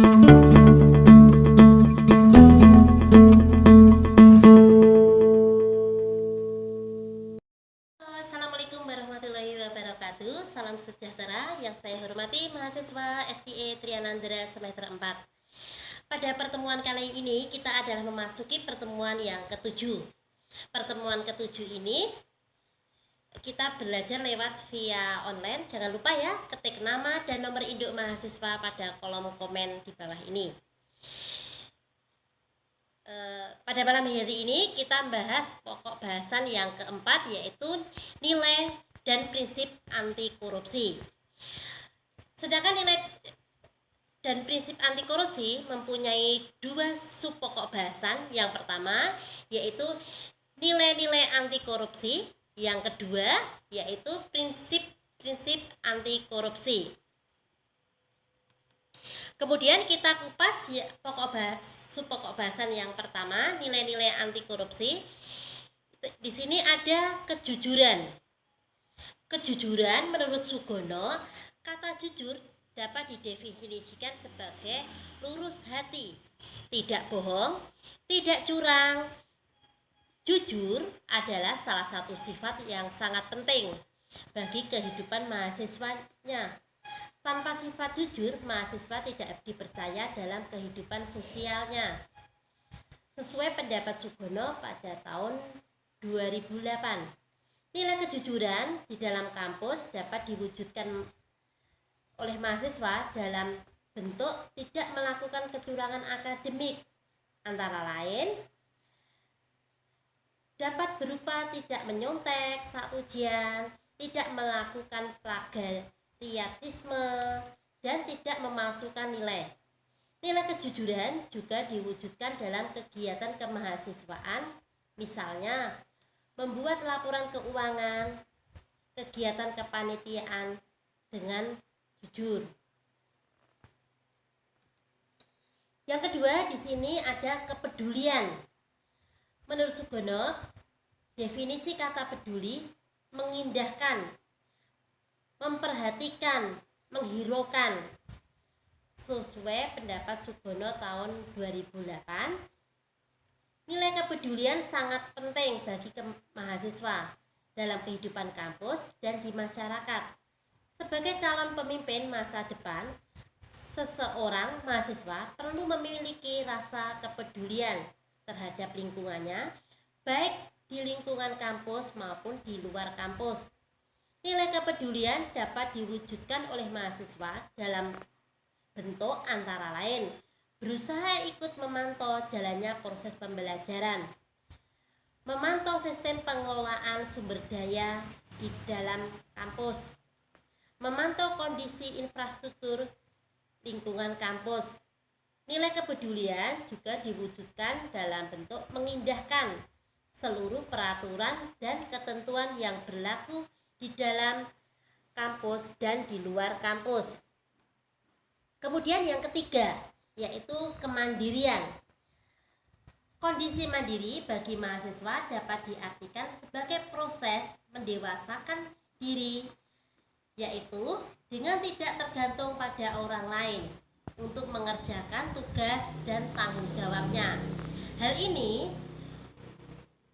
Assalamualaikum warahmatullahi wabarakatuh. Salam sejahtera yang saya hormati mahasiswa STE Trianandra semester 4. Pada pertemuan kali ini kita adalah memasuki pertemuan yang ketujuh. Pertemuan ketujuh ini kita belajar lewat via online. Jangan lupa ya, ketik nama dan nomor induk mahasiswa pada kolom komen di bawah ini. Pada malam hari ini kita membahas pokok bahasan yang keempat, yaitu nilai dan prinsip anti korupsi. Sedangkan nilai dan prinsip anti korupsi mempunyai dua sub pokok bahasan. Yang pertama yaitu nilai-nilai anti korupsi, yang kedua yaitu prinsip anti korupsi. Kemudian kita kupas ya, sub pokok bahasan yang pertama, nilai-nilai anti korupsi. Di sini ada kejujuran. Kejujuran menurut Sugono, kata jujur dapat didefinisikan sebagai lurus hati, tidak bohong, tidak curang. Jujur adalah salah satu sifat yang sangat penting bagi kehidupan mahasiswanya. Tanpa sifat jujur, mahasiswa tidak dipercaya dalam kehidupan sosialnya. Sesuai pendapat Sugono pada tahun 2008, nilai kejujuran di dalam kampus dapat diwujudkan oleh mahasiswa dalam bentuk tidak melakukan kecurangan akademik, antara lain dapat berupa tidak menyontek saat ujian, tidak melakukan plagiarisme, dan tidak memalsukan nilai. Nilai kejujuran juga diwujudkan dalam kegiatan kemahasiswaan, misalnya membuat laporan keuangan, kegiatan kepanitiaan dengan jujur. Yang kedua, di sini ada kepedulian. Menurut Sugono, definisi kata peduli mengindahkan, memperhatikan, menghiraukan. Sesuai pendapat Sugono tahun 2008, nilai kepedulian sangat penting bagi mahasiswa dalam kehidupan kampus dan di masyarakat. Sebagai calon pemimpin masa depan, seseorang mahasiswa perlu memiliki rasa kepedulian terhadap lingkungannya, baik di lingkungan kampus maupun di luar kampus. Nilai kepedulian dapat diwujudkan oleh mahasiswa dalam bentuk antara lain berusaha ikut memantau jalannya proses pembelajaran, memantau sistem pengelolaan sumber daya di dalam kampus, memantau kondisi infrastruktur lingkungan kampus. Nilai kepedulian juga diwujudkan dalam bentuk mengindahkan seluruh peraturan dan ketentuan yang berlaku di dalam kampus dan di luar kampus. Kemudian yang ketiga yaitu kemandirian. Kondisi mandiri bagi mahasiswa dapat diartikan sebagai proses mendewasakan diri, yaitu dengan tidak tergantung pada orang lain untuk mengerjakan tugas dan tanggung jawabnya. Hal ini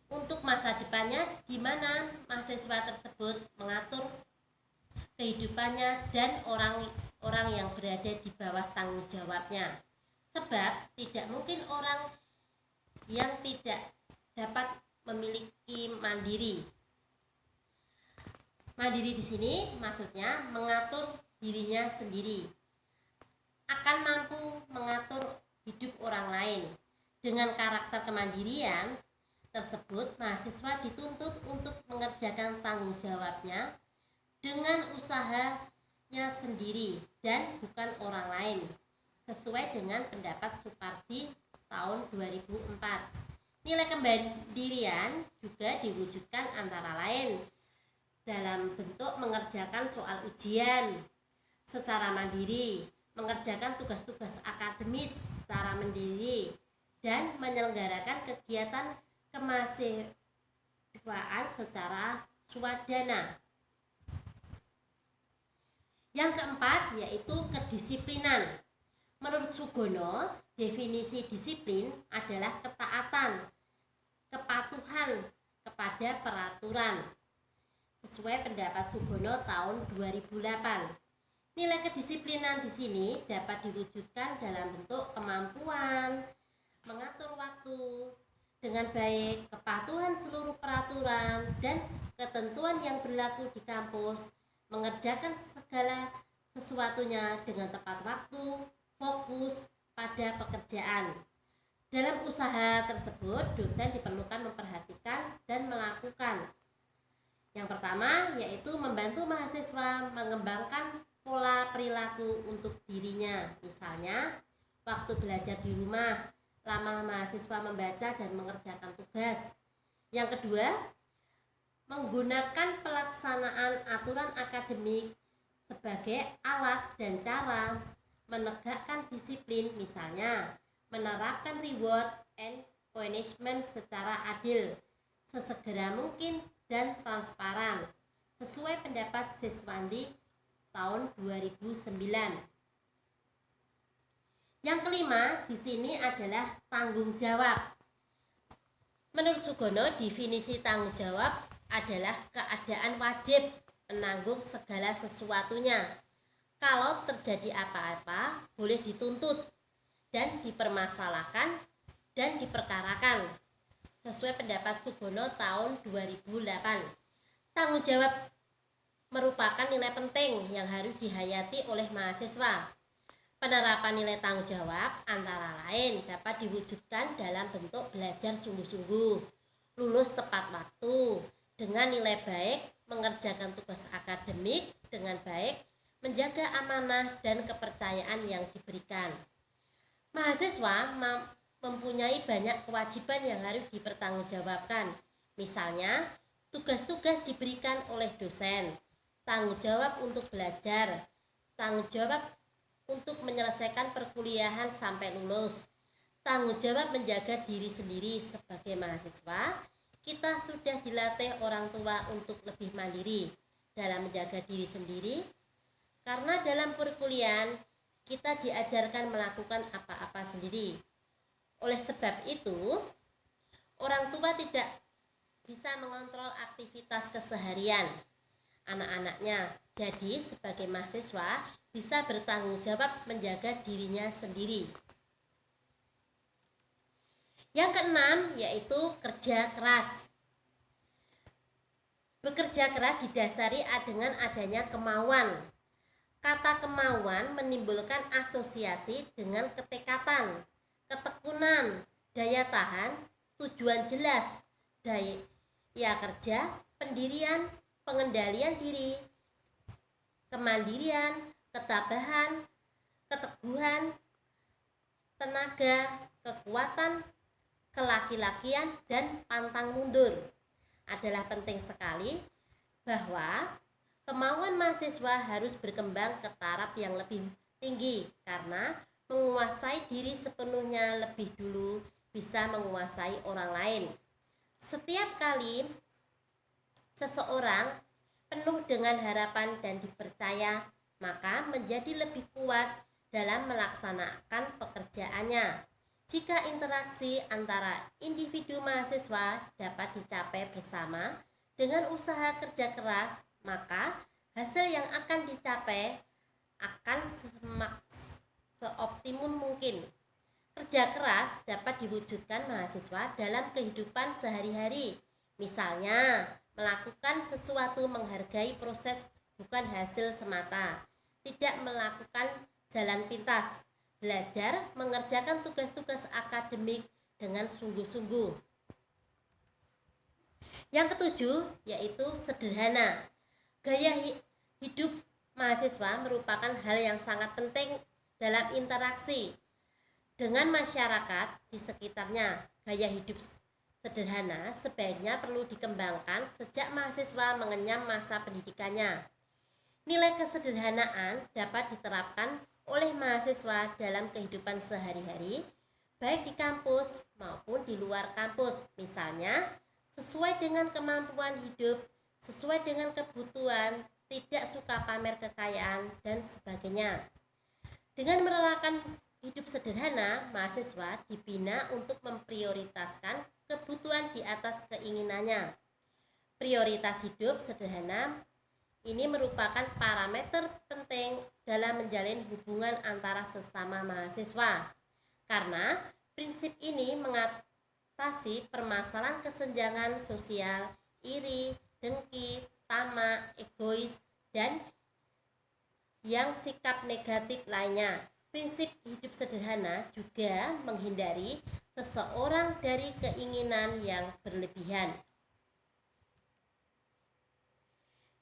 untuk masa depannya, di mana mahasiswa tersebut mengatur kehidupannya dan orang yang berada di bawah tanggung jawabnya. Sebab tidak mungkin orang yang tidak dapat memiliki mandiri. Mandiri di sini maksudnya mengatur dirinya sendiri, akan mampu mengatur hidup orang lain. Dengan karakter kemandirian tersebut, mahasiswa dituntut untuk mengerjakan tanggung jawabnya dengan usahanya sendiri dan bukan orang lain, sesuai dengan pendapat Supardi tahun 2004. Nilai kemandirian juga diwujudkan antara lain dalam bentuk mengerjakan soal ujian secara mandiri, mengerjakan tugas-tugas akademis secara mandiri, dan menyelenggarakan kegiatan kemahasiswaan secara swadana. Yang keempat yaitu kedisiplinan. Menurut Sugono, definisi disiplin adalah ketaatan, kepatuhan kepada peraturan. Sesuai pendapat Sugono tahun 2008. Nilai kedisiplinan di sini dapat diwujudkan dalam bentuk kemampuan mengatur waktu dengan baik, kepatuhan seluruh peraturan dan ketentuan yang berlaku di kampus, mengerjakan segala sesuatunya dengan tepat waktu, fokus pada pekerjaan. Dalam usaha tersebut, dosen diperlukan memperhatikan dan melakukan. Yang pertama yaitu membantu mahasiswa mengembangkan pola perilaku untuk dirinya. Misalnya, waktu belajar di rumah, lama mahasiswa membaca dan mengerjakan tugas. Yang kedua, menggunakan pelaksanaan aturan akademik sebagai alat dan cara menegakkan disiplin, misalnya menerapkan reward and punishment secara adil, sesegera mungkin dan transparan, sesuai pendapat Siswandi tahun 2009. Yang kelima di sini adalah tanggung jawab. Menurut Sugono, definisi tanggung jawab adalah keadaan wajib menanggung segala sesuatunya. Kalau terjadi apa-apa, boleh dituntut dan dipermasalahkan dan diperkarakan. Sesuai pendapat Sugono tahun 2008. Tanggung jawab merupakan nilai penting yang harus dihayati oleh mahasiswa. Penerapan nilai tanggung jawab antara lain dapat diwujudkan dalam bentuk belajar sungguh-sungguh, lulus tepat waktu, dengan nilai baik, mengerjakan tugas akademik dengan baik, menjaga amanah dan kepercayaan yang diberikan. Mahasiswa mempunyai banyak kewajiban yang harus dipertanggungjawabkan. Misalnya, tugas-tugas diberikan oleh dosen, tanggung jawab untuk belajar, tanggung jawab untuk menyelesaikan perkuliahan sampai lulus, tanggung jawab menjaga diri sendiri. Sebagai mahasiswa, kita sudah dilatih orang tua untuk lebih mandiri dalam menjaga diri sendiri, karena dalam perkuliahan kita diajarkan melakukan apa-apa sendiri. Oleh sebab itu, orang tua tidak bisa mengontrol aktivitas keseharian anak-anaknya. Jadi, sebagai mahasiswa bisa bertanggung jawab menjaga dirinya sendiri. Yang keenam yaitu kerja keras. Bekerja keras didasari dengan adanya kemauan. Kata kemauan menimbulkan asosiasi dengan ketekatan, ketekunan, daya tahan, tujuan jelas, daya kerja, pendirian, pengendalian diri, kemandirian, ketabahan, keteguhan, tenaga, kekuatan, kelaki-lakian, dan pantang mundur. Adalah penting sekali bahwa kemauan mahasiswa harus berkembang ke taraf yang lebih tinggi, karena menguasai diri sepenuhnya lebih dulu bisa menguasai orang lain. Setiap kali seseorang penuh dengan harapan dan dipercaya, maka menjadi lebih kuat dalam melaksanakan pekerjaannya. Jika interaksi antara individu mahasiswa dapat dicapai bersama dengan usaha kerja keras, maka hasil yang akan dicapai akan seoptimum mungkin. Kerja keras dapat diwujudkan mahasiswa dalam kehidupan sehari-hari. Misalnya, melakukan sesuatu menghargai proses bukan hasil semata, tidak melakukan jalan pintas, belajar mengerjakan tugas-tugas akademik dengan sungguh-sungguh. Yang ketujuh yaitu sederhana. Gaya hidup mahasiswa merupakan hal yang sangat penting dalam interaksi dengan masyarakat di sekitarnya. Gaya hidup sederhana sebaiknya perlu dikembangkan sejak mahasiswa mengenyam masa pendidikannya. Nilai kesederhanaan dapat diterapkan oleh mahasiswa dalam kehidupan sehari-hari, baik di kampus maupun di luar kampus. Misalnya, sesuai dengan kemampuan hidup, sesuai dengan kebutuhan, tidak suka pamer kekayaan, dan sebagainya. Dengan menerapkan hidup sederhana, mahasiswa dibina untuk memprioritaskan kebutuhan di atas keinginannya. Prioritas hidup sederhana ini merupakan parameter penting dalam menjalin hubungan antara sesama mahasiswa. Karena prinsip ini mengatasi permasalahan kesenjangan sosial, iri, dengki, tamak, egois, dan yang sikap negatif lainnya. Prinsip hidup sederhana juga menghindari seseorang dari keinginan yang berlebihan.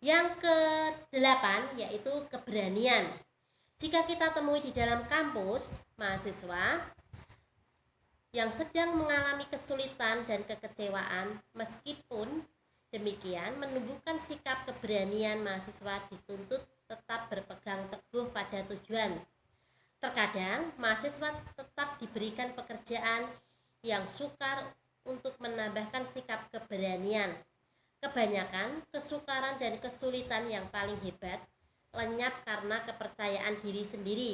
Yang ke-8 yaitu keberanian. Jika kita temui di dalam kampus mahasiswa yang sedang mengalami kesulitan dan kekecewaan, meskipun demikian menumbuhkan sikap keberanian, mahasiswa dituntut tetap berpegang teguh pada tujuan. Terkadang mahasiswa tetap diberikan pekerjaan yang sukar untuk menambahkan sikap keberanian. Kebanyakan kesukaran dan kesulitan yang paling hebat lenyap karena kepercayaan diri sendiri.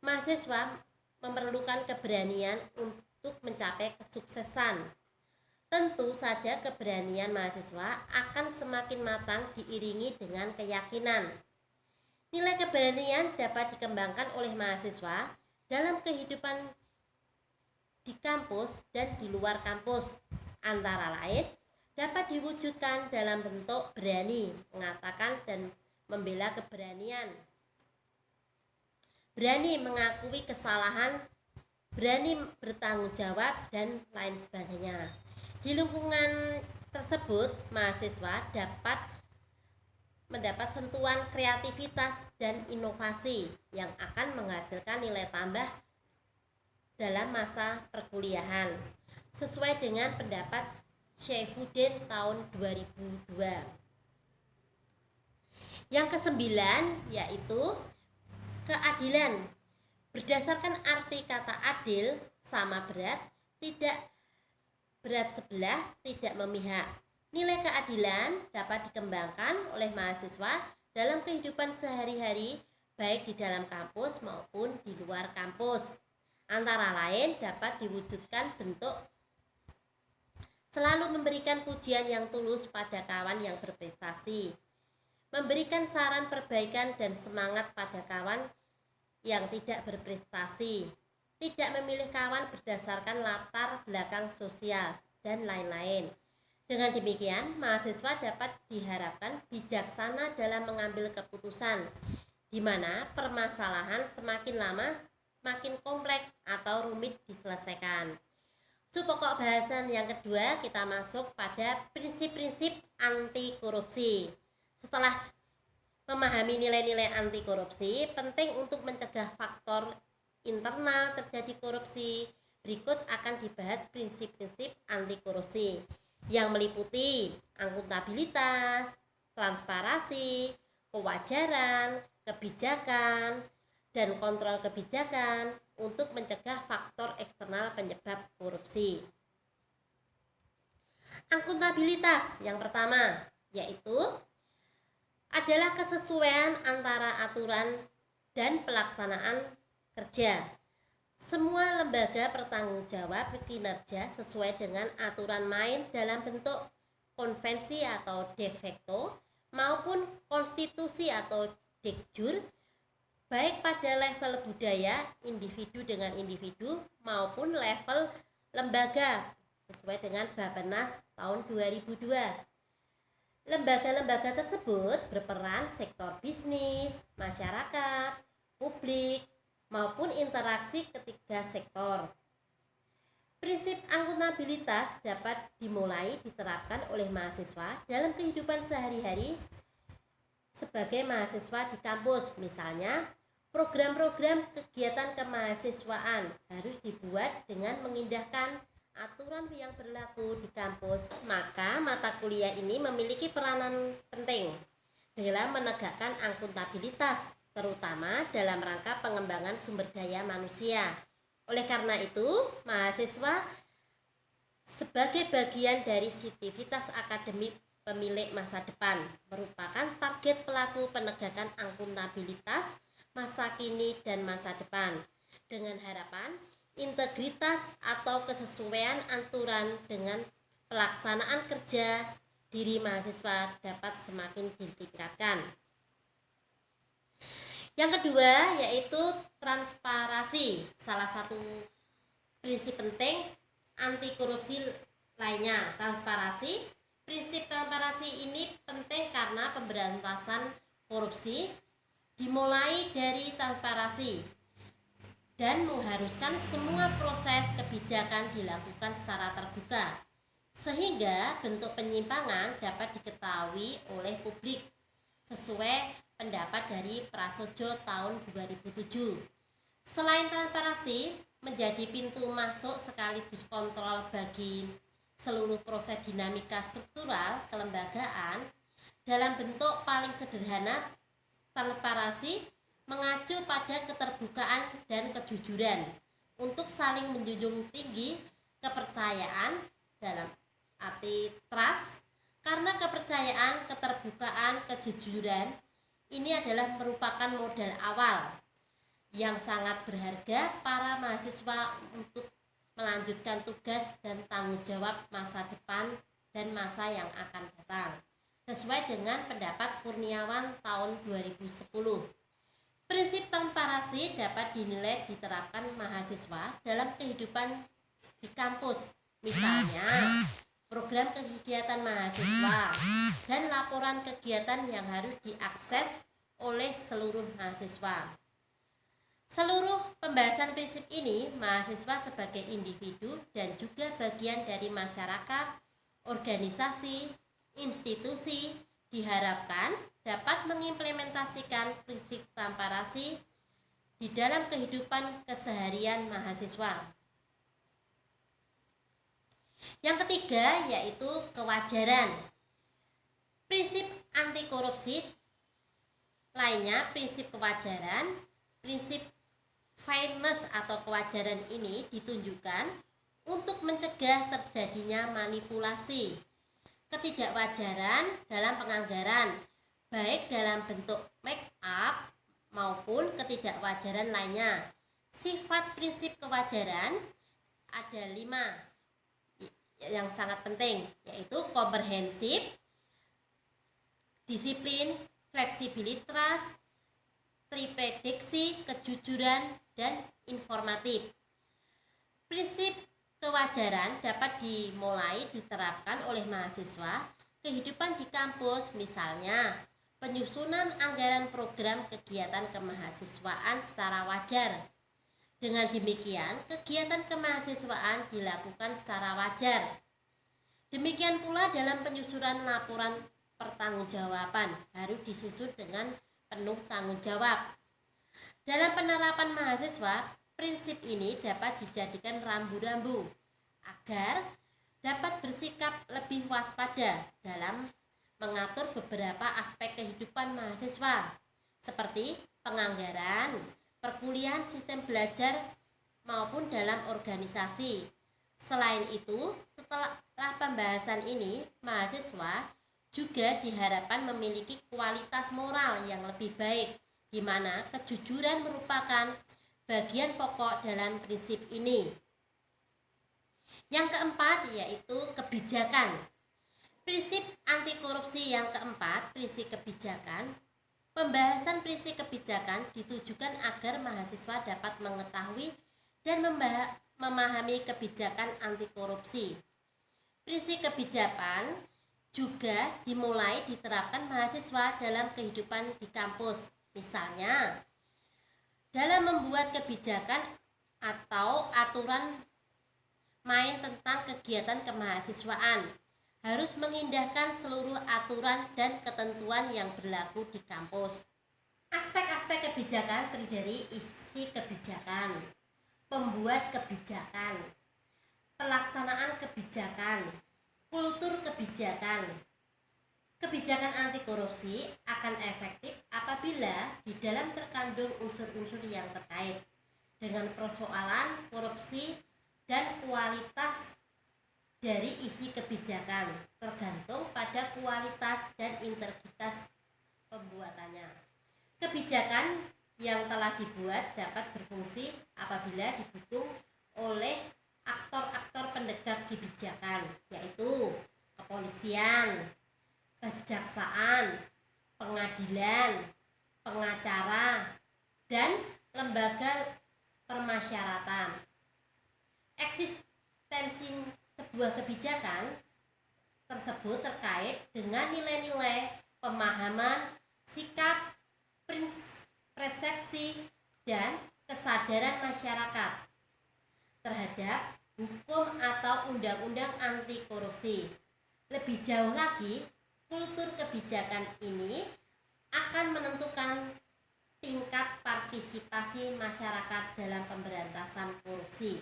Mahasiswa memerlukan keberanian untuk mencapai kesuksesan. Tentu saja keberanian mahasiswa akan semakin matang diiringi dengan keyakinan. Nilai keberanian dapat dikembangkan oleh mahasiswa dalam kehidupan di kampus dan di luar kampus. Antara lain, dapat diwujudkan dalam bentuk berani mengatakan dan membela keberanian, berani mengakui kesalahan, berani bertanggung jawab, dan lain sebagainya. Di lingkungan tersebut, mahasiswa dapat mendapat sentuhan kreativitas dan inovasi yang akan menghasilkan nilai tambah dalam masa perkuliahan sesuai dengan pendapat Saifuddin tahun 2002. Yang ke-9 yaitu keadilan. Berdasarkan arti kata adil, sama berat, tidak berat sebelah, tidak memihak. Nilai keadilan dapat dikembangkan oleh mahasiswa dalam kehidupan sehari-hari, baik di dalam kampus maupun di luar kampus. Antara lain dapat diwujudkan bentuk selalu memberikan pujian yang tulus pada kawan yang berprestasi, memberikan saran perbaikan dan semangat pada kawan yang tidak berprestasi, tidak memilih kawan berdasarkan latar belakang sosial, dan lain-lain. Dengan demikian, mahasiswa dapat diharapkan bijaksana dalam mengambil keputusan, di mana permasalahan semakin lama semakin kompleks atau rumit diselesaikan. Pokok bahasan yang kedua, kita masuk pada prinsip-prinsip anti korupsi. Setelah memahami nilai-nilai anti korupsi, penting untuk mencegah faktor internal terjadi korupsi. Berikut akan dibahas prinsip-prinsip anti korupsi yang meliputi akuntabilitas, transparansi, kewajaran, kebijakan, dan kontrol kebijakan untuk mencegah faktor eksternal penyebab korupsi. Akuntabilitas yang pertama yaitu adalah kesesuaian antara aturan dan pelaksanaan kerja. Semua lembaga bertanggung jawab kinerja sesuai dengan aturan main dalam bentuk konvensi atau de facto maupun konstitusi atau de jure, baik pada level budaya individu dengan individu maupun level lembaga sesuai dengan Bappenas tahun 2002. Lembaga-lembaga tersebut berperan sektor bisnis, masyarakat, publik, maupun interaksi ketiga sektor. Prinsip akuntabilitas dapat dimulai diterapkan oleh mahasiswa dalam kehidupan sehari-hari sebagai mahasiswa di kampus. Misalnya, program-program kegiatan kemahasiswaan harus dibuat dengan mengindahkan aturan yang berlaku di kampus. Maka mata kuliah ini memiliki peranan penting dalam menegakkan akuntabilitas, terutama dalam rangka pengembangan sumber daya manusia. Oleh karena itu, mahasiswa sebagai bagian dari sivitas akademik pemilik masa depan merupakan target pelaku penegakan akuntabilitas masa kini dan masa depan. dengan harapan integritas atau kesesuaian aturan dengan pelaksanaan kerja diri mahasiswa dapat semakin ditingkatkan. Yang kedua yaitu transparansi, salah satu prinsip penting anti korupsi lainnya. Prinsip transparansi ini penting karena pemberantasan korupsi dimulai dari transparansi dan mengharuskan semua proses kebijakan dilakukan secara terbuka, sehingga bentuk penyimpangan dapat diketahui oleh publik sesuai pendapat dari Prasojo tahun 2007. Selain transparansi menjadi pintu masuk sekaligus kontrol bagi seluruh proses dinamika struktural kelembagaan, dalam bentuk paling sederhana transparansi mengacu pada keterbukaan dan kejujuran untuk saling menjunjung tinggi kepercayaan dalam arti trust, karena kepercayaan, keterbukaan, kejujuran ini adalah merupakan modal awal yang sangat berharga para mahasiswa untuk melanjutkan tugas dan tanggung jawab masa depan dan masa yang akan datang, sesuai dengan pendapat Kurniawan tahun 2010. Prinsip transparansi dapat dinilai diterapkan mahasiswa dalam kehidupan di kampus, misalnya program kegiatan mahasiswa dan laporan kegiatan yang harus diakses oleh seluruh mahasiswa. Seluruh pembahasan prinsip ini, mahasiswa sebagai individu dan juga bagian dari masyarakat, organisasi, institusi diharapkan dapat mengimplementasikan prinsip transparansi di dalam kehidupan keseharian mahasiswa. Yang ketiga yaitu kewajaran. Prinsip anti korupsi lainnya prinsip kewajaran. Prinsip fairness atau kewajaran ini ditunjukkan untuk mencegah terjadinya manipulasi, ketidakwajaran dalam penganggaran, baik dalam bentuk make up maupun ketidakwajaran lainnya. Sifat prinsip kewajaran ada 5 yang sangat penting, yaitu komprehensif, disiplin, fleksibilitas, triprediksi, kejujuran, dan informatif. Prinsip kewajaran dapat dimulai diterapkan oleh mahasiswa kehidupan di kampus, misalnya penyusunan anggaran program kegiatan kemahasiswaan secara wajar. Dengan demikian, kegiatan kemahasiswaan dilakukan secara wajar. Demikian pula dalam penyusunan laporan pertanggungjawaban harus disusun dengan penuh tanggung jawab. Dalam penerapan mahasiswa, prinsip ini dapat dijadikan rambu-rambu agar dapat bersikap lebih waspada dalam mengatur beberapa aspek kehidupan mahasiswa seperti penganggaran, perkuliahan, sistem belajar maupun dalam organisasi. Selain itu, setelah pembahasan ini, mahasiswa juga diharapkan memiliki kualitas moral yang lebih baik, di mana kejujuran merupakan bagian pokok dalam prinsip ini. Yang keempat yaitu kebijakan. Prinsip anti korupsi yang keempat, prinsip kebijakan. Pembahasan prinsip kebijakan ditujukan agar mahasiswa dapat mengetahui dan memahami kebijakan anti korupsi. Prinsip kebijakan juga dimulai diterapkan mahasiswa dalam kehidupan di kampus, misalnya dalam membuat kebijakan atau aturan main tentang kegiatan kemahasiswaan, harus mengindahkan seluruh aturan dan ketentuan yang berlaku di kampus. Aspek-aspek kebijakan terdiri dari isi kebijakan, pembuat kebijakan, pelaksanaan kebijakan, kultur kebijakan. Kebijakan anti korupsi akan efektif apabila di dalam terkandung unsur-unsur yang terkait dengan persoalan korupsi dan kualitas dari isi kebijakan tergantung pada kualitas dan integritas pembuatannya. Kebijakan yang telah dibuat dapat berfungsi apabila didukung oleh aktor-aktor pendegak kebijakan, yaitu kepolisian, kejaksaan, pengadilan, pengacara, dan lembaga permasyarakatan. Eksistensi sebuah kebijakan tersebut terkait dengan nilai-nilai, pemahaman, sikap, persepsi, dan kesadaran masyarakat terhadap hukum atau undang-undang anti korupsi. Lebih jauh lagi, kultur kebijakan ini akan menentukan tingkat partisipasi masyarakat dalam pemberantasan korupsi.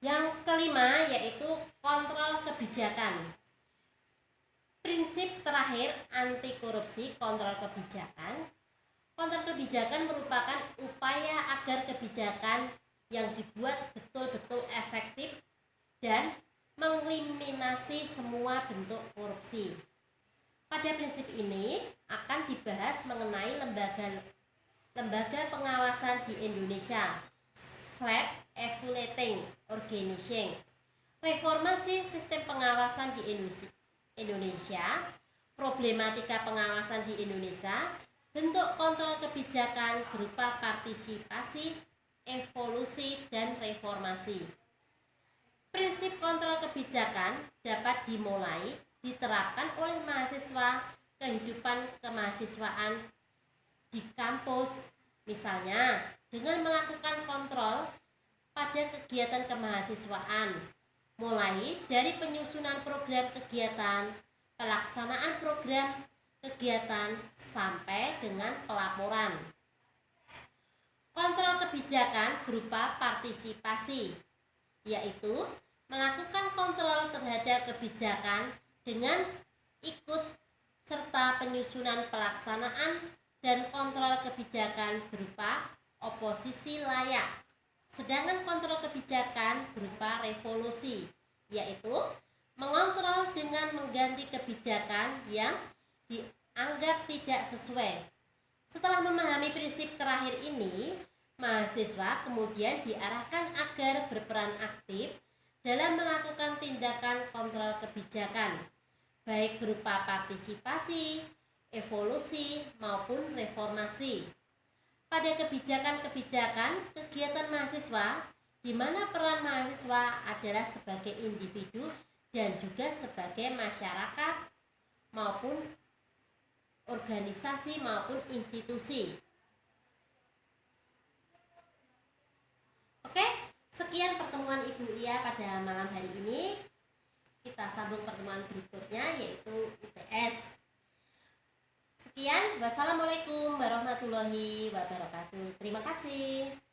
Yang kelima yaitu kontrol kebijakan. Prinsip terakhir anti korupsi kontrol kebijakan. Kontrol kebijakan merupakan upaya agar kebijakan yang dibuat betul-betul efektif dan mengeliminasi semua bentuk korupsi. Pada prinsip ini akan dibahas mengenai lembaga pengawasan di Indonesia, Self-Evaluating Organization, reformasi sistem pengawasan di Indonesia, problematika pengawasan di Indonesia, bentuk kontrol kebijakan berupa partisipasi, evolusi, dan reformasi. Prinsip kontrol kebijakan dapat dimulai diterapkan oleh mahasiswa kehidupan kemahasiswaan di kampus, misalnya dengan melakukan kontrol pada kegiatan kemahasiswaan, mulai dari penyusunan program kegiatan, pelaksanaan program kegiatan, sampai dengan pelaporan. Kontrol kebijakan berupa partisipasi, yaitu melakukan kontrol terhadap kebijakan dengan ikut serta penyusunan pelaksanaan, dan kontrol kebijakan berupa oposisi layak. Sedangkan kontrol kebijakan berupa revolusi, yaitu mengontrol dengan mengganti kebijakan yang dianggap tidak sesuai. Setelah memahami prinsip terakhir ini, mahasiswa kemudian diarahkan agar berperan aktif dalam melakukan tindakan kontrol kebijakan, baik berupa partisipasi, evolusi, maupun reformasi. Pada kebijakan-kebijakan kegiatan mahasiswa, di mana peran mahasiswa adalah sebagai individu dan juga sebagai masyarakat maupun organisasi maupun institusi. Oke, sekian pertemuan Ibu Lia pada malam hari ini. Kita sambung pertemuan berikutnya yaitu UTS. Sekian, wassalamualaikum warahmatullahi wabarakatuh. Terima kasih.